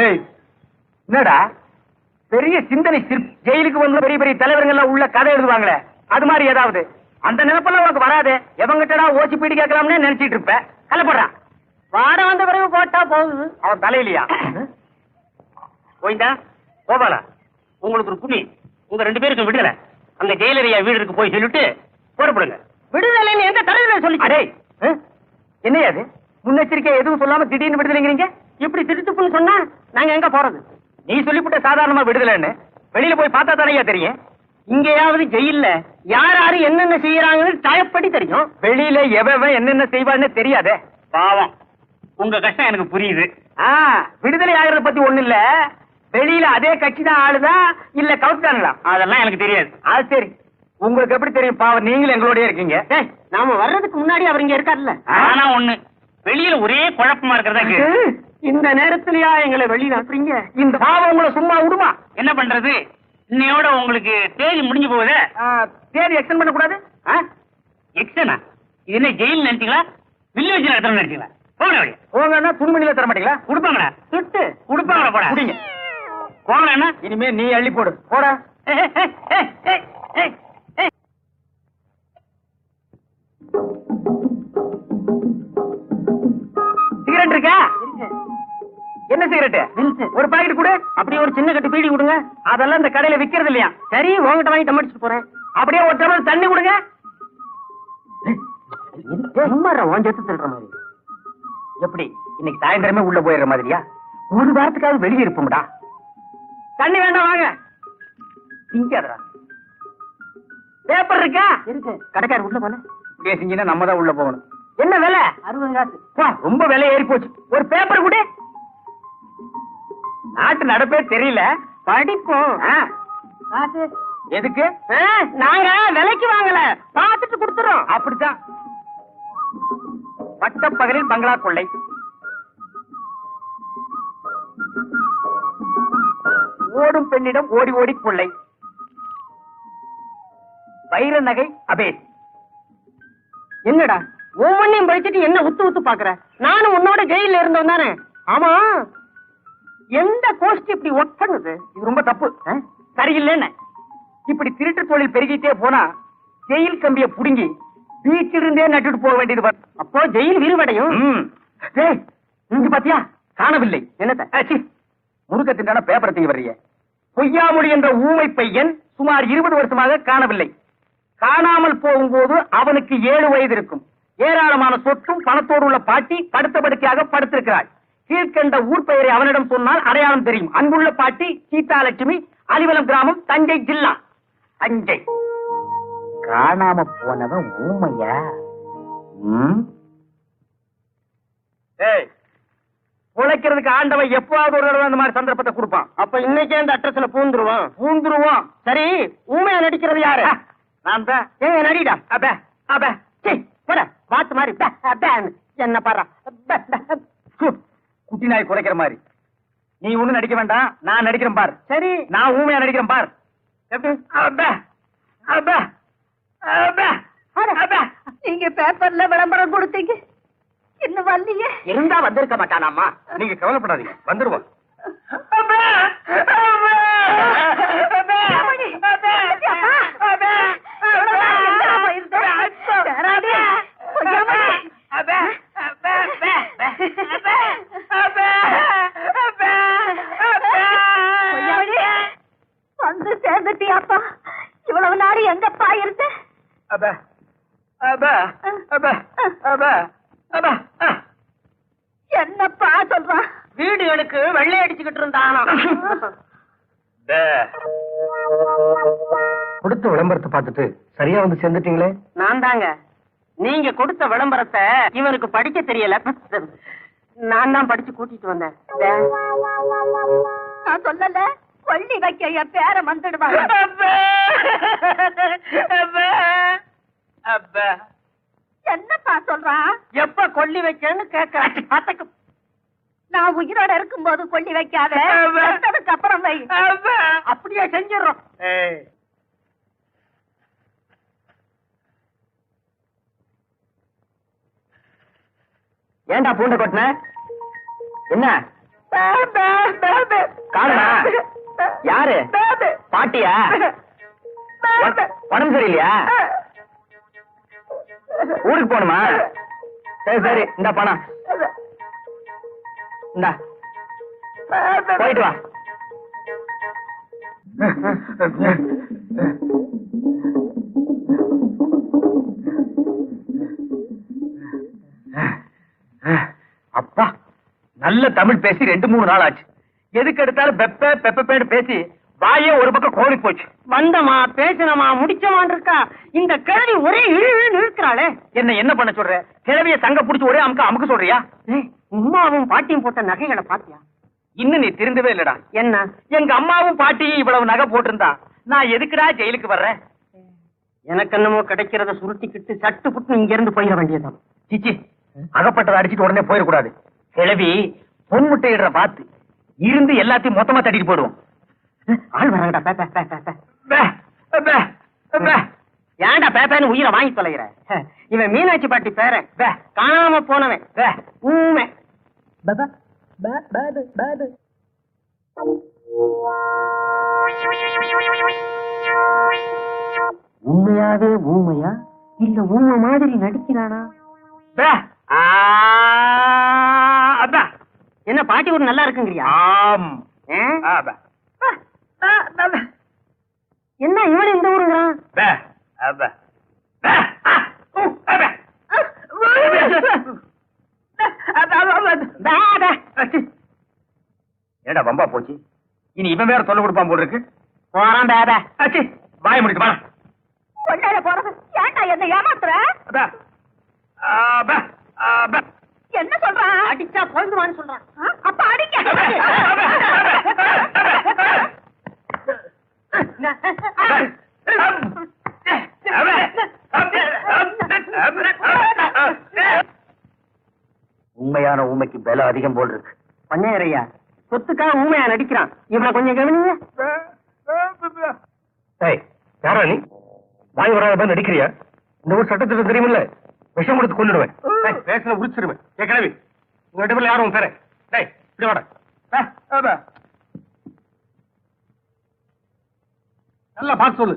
என்னடா பெரிய சிந்தனை ஜெயிலுக்கு வந்து பெரிய பெரிய தலைவர்கள் உள்ள கதை எழுதுவாங்களே அது மாதிரி ஏதாவது அந்த நினைப்பெல்லாம் உனக்கு வராது. எவங்கிட்டடா ஓசி பீடி கேட்கலாம்னு நினைச்சிட்டு இருப்ப. கலப்படுறான் வாட வந்த பிறகு போட்டா போகுது. அவன் தலையிலையா போய்தா கோபாலா உங்களுக்கு ஒரு புண்ணி. உங்க 2 பேருக்கு விடுதலை. அந்த ஜெயிலரையா வீடுக்கு போய் சொல்லிட்டு போறப்படுங்க. விடுதலைன்னு எந்த தலைவர் சொல்லி அடே என்னையாது முன்னெச்சரிக்கை எதுவும் சொல்லாம திடீர்னு விடுதலைங்கிறீங்க. இப்படி திருத்துப்புன்னு சொன்னா நாங்க எங்க போறது? நீ சொல்லிவிட்ட சாதாரணமா விடுதலைன்னு வெளியில போய் பார்த்தா தானையா தெரியும். இங்கேயாவது ஜெயில்ல யார் யாரு என்னென்ன செய்யறாங்கன்னு டயப்படி தெரியும். வெளியில எவன் என்னென்ன செய்வான்னு தெரியாதே. பாவம் உங்க கஷ்டம் எனக்கு புரியுது. விடுதலை ஆகிறத பத்தி ஒண்ணு இல்ல. வெளியில அதே கட்சி தான் ஆளுதா இல்ல கவுத்தானுங்களா அதெல்லாம் எனக்கு தெரியாது. அது சரி உங்களுக்கு எப்படி தெரியும்? பாவம் நீங்களும் எங்களோடய இருக்கீங்க. நாம வர்றதுக்கு முன்னாடி அவர் இங்க இருக்காருல்ல. ஆனா ஒண்ணு வெளியில ஒரே குழப்பமா இருக்கிறதா. இந்த நேரத்திலயா எங்களை வெளியில அனுப்புறீங்க? இந்த பாவம் உங்களை சும்மா விடுமா? என்ன பண்றது? இன்னையோட உங்களுக்கு தேதி முடிஞ்சு போகுது. தேதி எக்ஸ்டெண்ட் பண்ண கூடாது. எக்ஸ்டனா? இது என்ன ஜெயில் நினைச்சீங்களா? வில்லேஜ் நடத்தணும் நினைச்சீங்களா? போங்கன்னா துணிமணியில தர மாட்டீங்களா? கொடுப்பாங்களா? திட்டு கொடுப்பாங்களா? போட குடிங்க போங்களா? இனிமே நீ அள்ளி போடு போட. சிகரெட் இருக்கா? என்ன சிகரெட்? ஒரு பாக்கெட் கொடு. அப்படியே ஒரு சின்ன கட்டு பீடி கொடுங்க. அதெல்லாம் இந்த கடையில விக்கிறது இல்லையா? சரி உங்ககிட்ட வாங்கி தம்மடிச்சுட்டு போறேன். அப்படியே ஒரு டம்ளர் தண்ணி கொடுங்க. சொல்ற மாதிரி எப்படி இன்னைக்கு சாயந்தரமே உள்ள போயிடுற மாதிரியா? ஒரு வாரத்துக்காவது வெளியே இருப்போம்டா. தண்ணி வேண்டாம் வாங்க. திங்காதடா. பேப்பர் இருக்கா? இருக்கு. கடைக்காரர் உள்ள போன இப்படியே செஞ்சீங்கன்னா நம்ம தான் உள்ள போகணும். என்ன விலை? 60 காசு. ரொம்ப விலை ஏறி போச்சு. ஒரு பேப்பர் கூட. நாட்டு நடப்பே தெரியல. படிப்போம். எதுக்கு? நாங்க விலைக்கு வாங்கல, பார்த்துட்டு கொடுத்துறோம். அப்படித்தான். பட்டப்பகலில் பங்களா கொள்ளை. ஓடும் பெண்ணிடம் ஓடி ஓடி கொள்ளை. வைர நகை அபேஸ். என்னடா ஒவ்வொன்னையும் படிச்சுட்டு என்ன உத்து உத்து பாக்குற? நானும் உன்னோட ஜெயில இருந்தோம் தானே. ஆமா எந்த கோஷ்டி இப்படி ஒர்க் பண்ணுது? இது ரொம்ப தப்பு. சரியில்லைன்னு இப்படி திருட்டு தொழில் பெருகிட்டே போனா ஜெயில் கம்பிய புடுங்கி பீச்சிலிருந்தே நட்டுட்டு போக வேண்டியது. அப்போ ஜெயில் விரிவடையும். இங்க பாத்தியா காணவில்லை. என்னத்த முருகத்தின் பேப்பரை தீ வர்றிய? பொய்யாமொழி என்ற ஊமை பையன் சுமார் 20 வருஷமாக காணவில்லை. காணாமல் போகும்போது அவனுக்கு 7 வயது இருக்கும். ஏராளமான சொத்தும் பணத்தோடு உள்ள பாட்டி படுத்த படுக்கையாக படுத்திருக்கிறாள். கீழ்கண்ட ஊர் பெயரை அவனிடம் சொன்னால் அடையாளம் தெரியும். அன்புள்ள பாட்டி சீதாலட்சுமி, அலிவலம் கிராமம், தஞ்சை ஜில்லா. தஞ்சை. காணாம போனவன் ஊமையா? உழைக்கிறதுக்கு ஆண்டவன் எப்பவாவது ஒரு தடவை அந்த மாதிரி சந்தர்ப்பத்தை கொடுப்பான். அப்ப இன்னைக்கே அந்த அட்ரஸ்ல பூந்துருவான். சரி ஊமையா நடிக்கிறது யாரு? நான் தான். ஏங்க நடிடா. அப்ப அப்ப பாத்து மாதிரி என்ன பாரு குட்டி நாய் குறைக்கிற மாதிரி. நீ ஒண்ணு நடிக்க வேண்டாம், நான் நடிக்கிறேன் பார். சரி நான் ஊமையா நடிக்கிறேன் பார். நீங்க பேப்பர்ல விளம்பரம் கொடுத்தீங்க, இன்னும் வரலீங்க. இருந்தா வந்திருக்க மாட்டானாமா. நீங்க கவலைப்படாதீங்க, வந்துருவோம். வந்து சேர்ந்துட்டியாப்பா? இவ்வளவு நாடு எங்கப்பா இருந்த? என்னப்பா சொல்றான்? வீடுகளுக்கு வெள்ளை அடிச்சுக்கிட்டு இருந்தானோ. கொடுத்த விளம்பரத்தை பார்த்துட்டு சரியா வந்து சேர்ந்துட்டீங்களே. நான் தாங்க. நீங்க கொடுத்த விளம்பரத்தை இவனுக்கு படிக்க தெரியல, நான் தான் படிச்சு கூட்டிட்டு வந்தேன். நான் சொல்லல, கொள்ளி வைக்க என் பேரை வந்துடுவாங்க. என்னப்பா சொல்றான்? எப்ப கொள்ளி வைக்கன்னு கேட்க. நான் உயிரோட இருக்கும் போது கொள்ளி வைக்காத, அப்புறம் வை. அப்படியே செஞ்சிடறோம். ஏண்டா பூண்ட கொட்டின? என்ன காணுமா? யாரு? பாட்டியா? உடம்பு சரியில்லையா? ஊருக்கு போகணுமா? சரி சரி, இந்த பணம் இந்தா, போயிட்டு வா. அப்பா, நல்ல தமிழ் பேசி 2-3 நாள் ஆச்சு. எதுக்கு எடுத்தாலும் பெப்ப பெப்பேன்னு பேசி வாயே ஒரு பக்கம் கோழி போச்சு. வந்தமா பேசினமா முடிச்சமான் இருக்கா. இந்த கிழவி ஒரே இழு இருக்கிறாளே. என்ன பண்ண சொல்ற? கிழவிய சங்க புடிச்சு ஒரே அமுக்க சொல்றியா? அம்மாவும் பாட்டியும் போட்ட நகைகளை பாத்தியா? இன்னும் நீ திருந்தவே இல்லடா. என்ன? எங்க அம்மாவும் பாட்டியும் இவ்வளவு நகை போட்டிருந்தா நான் எதுக்குடா ஜெயிலுக்கு வர்றேன்? எனக்கு என்னமோ கிடைக்கிறத சுருட்டிக்கிட்டு சட்டு புட்டு இங்க இருந்து போயிட வேண்டியதான். சிச்சி, அகப்பட்டதை அடிச்சுட்டு உடனே போயிடக்கூடாது. கிழவி பொன் முட்டையிடுற பார்த்து இருந்து எல்லாத்தையும் மொத்தமா தட்டிட்டு போயிடுவோம். ஆள் வராங்கடா. ஏன்டா பேப்பேன்னு உயிரை வாங்கி தொலைகிற? இவன் மீனாட்சி பாட்டி பேர காணாம போனவன். ஊமை உண்மையாவே ஊமையா இல்ல ஊமை மாதிரி நடிக்கிறானா? என்ன பாட்டி ஒரு நல்லா இருக்குங்கிறியா? என்ன இவன் இந்த ஊருங்கிறான்? ஏடா வம்பா போச்சு. இனி இவன் வேற தொல்லை கொடுப்பான் போல இருக்கு. போறான் பேப. அச்சி, வாய முடிட்டு வா. கொள்ளையில போறது ஏன்டா என்ன ஏமாத்துற? என்ன சொல்றான்? அடிச்சா கொழுந்துவான்னு சொல்றான். அப்ப அடிக்க. உண்மையான ஊமைக்கு பல அதிகம் போல் இருக்கு. பண்ணையரையா சொத்துக்காக ஊமையா நடிக்கிறான். இவனை கொஞ்சம் கவனிங்க. யாரா நீ? வாய் வராத நடிக்கிறியா? இந்த ஊர் சட்டத்திற்கு தெரியுமில்ல, விஷம் கொடுத்து கொண்டுடுவேன். பேசல உரிச்சிருவேன். கிளவி உங்க இடத்துல யாரும் தரேன். இப்படி வாட. நல்லா பார்த்து சொல்லு.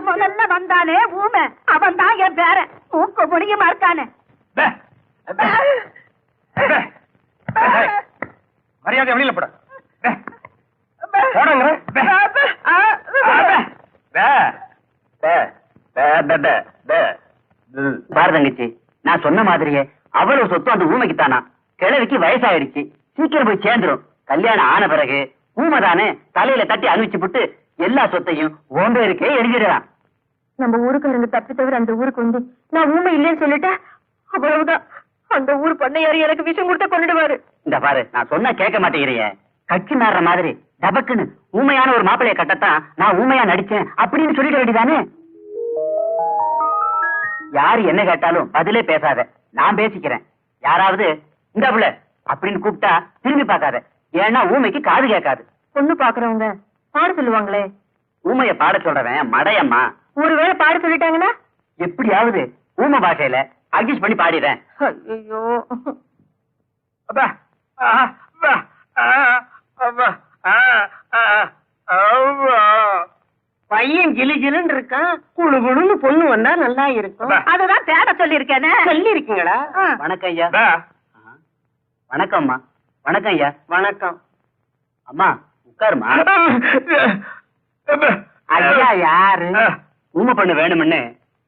முதல்ல வந்தானே ஊமை, அவன் தான் என் பேர. மூக்கு முடியுமா இருக்கானே. மரியாதை வெளியில போட. பாரதங்கச்சி, நான் சொன்ன மாதிரியே அவ்வளவு சொத்து அந்த ஊமைக்குத்தானா? கிழவிக்கு வயசாயிடுச்சு, சீக்கிரம் போய் சேர்ந்துரும். கல்யாணம் ஆன பிறகு ஊமைதானே தலையில தட்டி அனுப்பிச்சு விட்டு எல்லா சொத்தையும் உன் பேருக்கே எழுதிடலாம். நம்ம ஊருக்காரங்க தப்பி தவிர அந்த ஊருக்கு வந்து நான் ஊமை இல்லைன்னு சொல்லிட்டா அவ்வளவுதான். அந்த ஊர் பண்ணையாரி எனக்கு விஷம் கொடுத்த கொண்டுடுவாரு. இந்த பாரு, நான் சொன்னா கேட்க மாட்டேங்கிறிய. கட்சி மாறுற மாதிரி டபக்குன்னு ஊமையான ஒரு மாப்பிளைய கட்டத்தான் நான் ஊமையா நடிச்சேன் அப்படின்னு சொல்லிட வேண்டியதானே? யாரு என்ன கேட்டாலும் பதிலே பேசாத, நான் பேசிக்கிறேன். யாராவது இந்த புள்ள அப்படின்னு கூப்பிட்டா திரும்பி பார்க்காத. ஏன்னா ஊமைக்கு காது கேட்காது. பொண்ணு பாக்குறவங்க பாட சொல்லுவாங்களே. ஊமைய பாட சொல்றவன் மடையம்மா. ஒருவேளை பாட சொல்லிட்டாங்கன்னா எப்படியாவது ஊமை பாஷையில அட்ஜஸ்ட் பண்ணி பாடிடுறேன். ஐயோ, பையன் ஜிலு ஜிலுன்னு இருக்கான். குழு குழுன்னு பொண்ணு வந்தா நல்லா இருக்கும். அதுதான் தேட சொல்லி இருக்கேனே. சொல்லி இருக்கீங்களா? வணக்கம் ஐயா. வணக்கம் அம்மா. வணக்கம் ஐயா. வணக்கம் அம்மா. உட்காருமா. ஐயா யாரு? ஊமை பண்ணு வேணும்னு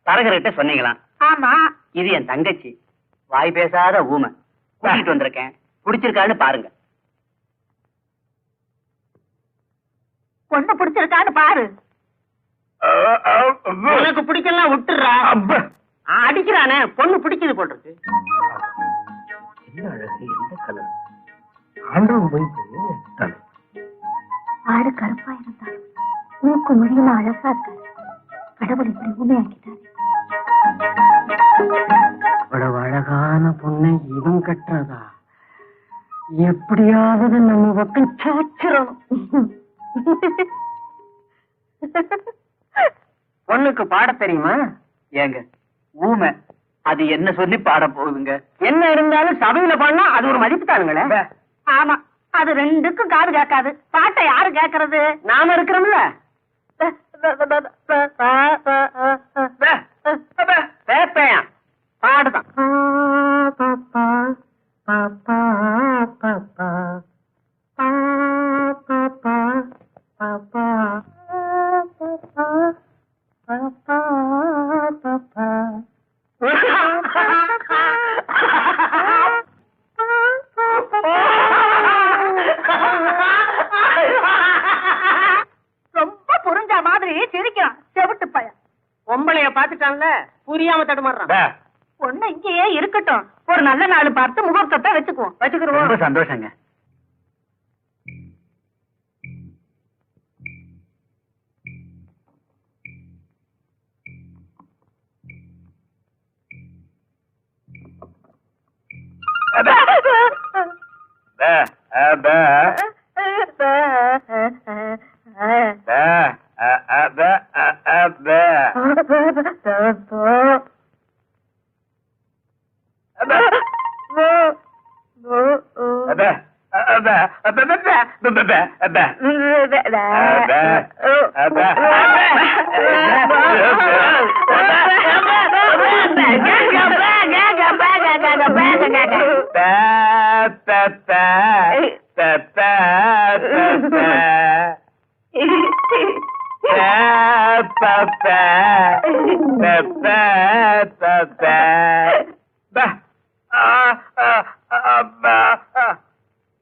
தரகர்கிட்ட சொன்னீங்களாம். ஆமா, இது என் தங்கச்சி, வாய் பேசாத ஊமை. கூட்டிட்டு வந்திருக்கேன், பிடிச்சிருக்கான்னு பாருங்க. பொண்ணு பிடிச்சிருக்கான்னு பாரு. உனக்கு பிடிக்கலாம் விட்டுறா. அடிக்கிறானே, பொண்ணு பிடிக்குது போட்டிருக்கு. ஆடு கருப்பா இருந்தாலும் மூக்கு முடியுமா அழகா இருக்காரு. கடவுள் இப்படி ஊமையாக்கிட்டாரு. அவ்வளவு அழகான பொண்ணை இவன் கட்டுறதா? எப்படியாவது நம்ம பக்கம் சாச்சிடணும். பொண்ணுக்கு பாட தெரியுமா? ஏங்க ஊமை அது என்ன சொல்லி பாட போகுதுங்க? என்ன இருந்தாலும் சபையில பாடினா அது ஒரு மதிப்பு தானுங்களே. ஆமா, அது ரெண்டுக்கும் காது கேட்காது. பாட்டை யாரு கேட்கறது? நாம இருக்கிறோம்ல. பேப்பையான் பாடுதான். ரொம்ப புரிஞ்ச மாதிரி சிரிக்கிறான் செவிட்டு பையன். பொம்பளைய பாத்துட்டான்ல, புரியாம தடுமாறுறான். பொண்ணு இங்கேயே இருக்கட்டும், ஒரு நல்ல நாள் பார்த்து முகூர்த்தத்தை வச்சுக்குவோம். ரொம்ப சந்தோஷங்க.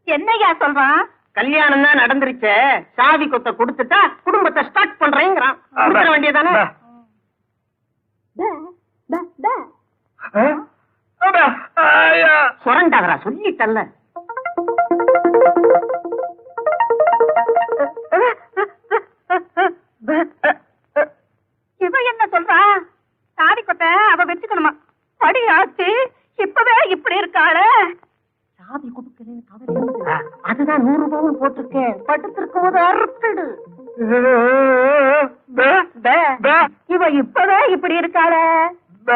என்னையா சொல்றான்? கல்யாணம் தான் நடந்துருச்சு, சாவி கொத்த கொடுத்துட்டா குடும்பத்தை ஸ்டார்ட் பண்றேங்கிறான். கொடுத்துட வேண்டியதானே? சுரண்டாதரா, சொல்லிட்டல்ல. இவ என்ன சொல்றா? சாவி கொத்த அவ வச்சுக்கணுமா? படி ஆச்சு, இப்பவே இப்படி இருக்காளே. சாவி கொடுக்கலன்னு கவலை, அதுதான் 100 ரூபாவும் போட்டிருக்கேன். படுத்திருக்கும் போது அறுத்துடு. இவ இப்பவே இப்படி இருக்காளே. இவ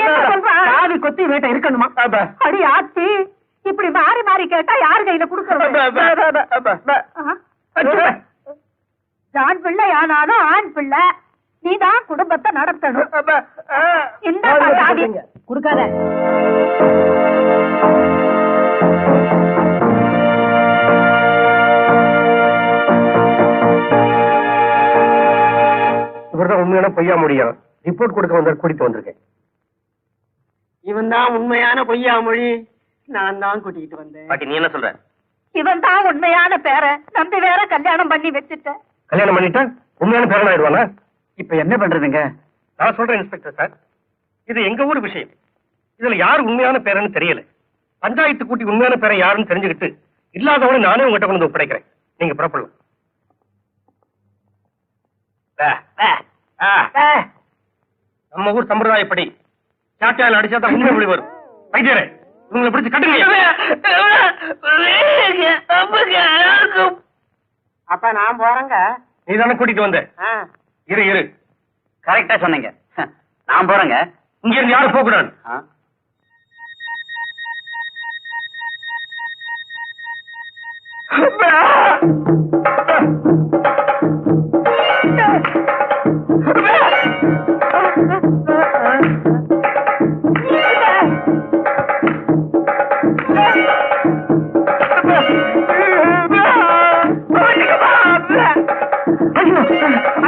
என்ன சொல்றா? சாவி கொத்தி வீட்டை இருக்கணுமா? அடி ஆச்சி, இப்படி மாறி மாறி கேட்டா யாரு கையில குடுக்கறது? ஆண் பிள்ளை ஆனாலும் ஆண் பிள்ளை, நீதான் குடும்பத்தை நடத்தணும். இந்த சாவி குடுக்காத. இவர்தான் உண்மையான பொய்யா முடியும். ரிப்போர்ட் கொடுக்க வந்த கூட்டிட்டு வந்திருக்கேன். இவன் தான் உண்மையான பொய்யா மொழி, நான் தான் கூட்டிட்டு வந்தேன். பாட்டி, நீ என்ன சொல்ற? இவன் தான் உண்மையான பேர நம்பி வேற கல்யாணம் பண்ணி வச்சுட்ட. கல்யாணம் பண்ணிட்டா உண்மையான பேரன் ஆயிடுவானா? இப்ப என்ன பண்றதுங்க? நான் சொல்றேன் இன்ஸ்பெக்டர் சார், இது எங்க ஊர் விஷயம். இதுல யார் உண்மையான பேரன்னு தெரியல. பஞ்சாயத்து கூட்டி உண்மையான பேரன் யாருன்னு தெரிஞ்சுக்கிட்டு இல்லாதவனை நானே உங்ககிட்ட கொண்டு ஒப்படைக்கிறேன். நீங்க புறப்படலாம். நம்ம ஊர் சம்பிரதாயப்படி சாட்டியால் அடிச்சாதான் உண்மை மொழி வரும். வைத்தியரே, இவங்களை பிடிச்சு கட்டுங்க. அப்ப நான் போறேங்க. நீ தானே கூட்டிட்டு வந்த. இரு இரு, கரெக்டா சொன்னீங்க. நான் போறேங்க. இங்க இருந்து யாரும் போக கூடாது.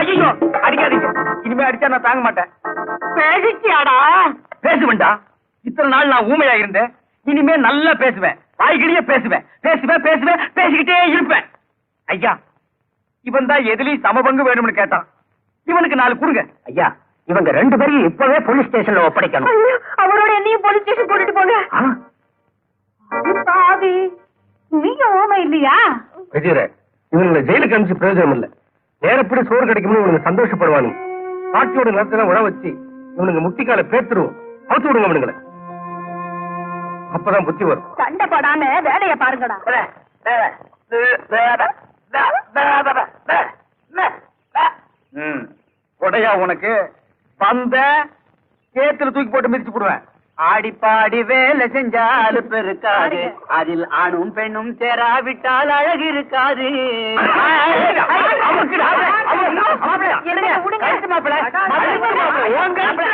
ஐயோ, அடிக்காதீங்க. இனிமே அடிச்சா நான் தாங்க மாட்டேன். பேசிச்சியாடா? பேசுவேன்டா. இத்தனை நாள் நான் ஊமையா இருந்தேன். இனிமே நல்லா பேசுவேன். வாய்கிழிய பேசுவேன். பேசுவேன் பேசுவேன் பேசிக்கிட்டே இருப்பேன். ஐயா, இவன் தான் எதுலயும் சமபங்கு வேணும்னு கேட்டான். இவனுக்கு 4 கொடுங்க. ஐயா, இவங்க 2 பேரையும் இப்பவே போலீஸ் ஸ்டேஷன்ல ஒப்படைக்கணும். அவரோட என்னையும் போலீஸ் ஸ்டேஷன் கூட்டிட்டு போங்க. பாவி, நீங்க ஓமை இல்லையா? விஜயரே, இவங்களை ஜெயிலுக்கு அனுப்பிச்சு பிரயோஜனம் இல்ல. நேரப்படி சோறு கிடைக்கும்னு இவனுக்கு சந்தோஷப்படுவானுங்க. பாட்டியோட நிலத்துல உழ வச்சு இவனுங்க முட்டிக்கால பேத்துருவோம். அவுத்து விடுங்க அவனுங்களை. அப்பதான் புத்தி வரும். சண்டை போடாம வேலையை பாருங்கடா. கொடையா உனக்கு வந்த கேத்துல தூக்கி போட்டு மிதிச்சு போடுவேன். ஆடி பாடி வேலை செஞ்சால் பெருக்காது, அதில் ஆணும் பெண்ணும் சேராவிட்டால் அழகு இருக்காது. எடுங்க, விடுங்க. மாப்பிள்ளை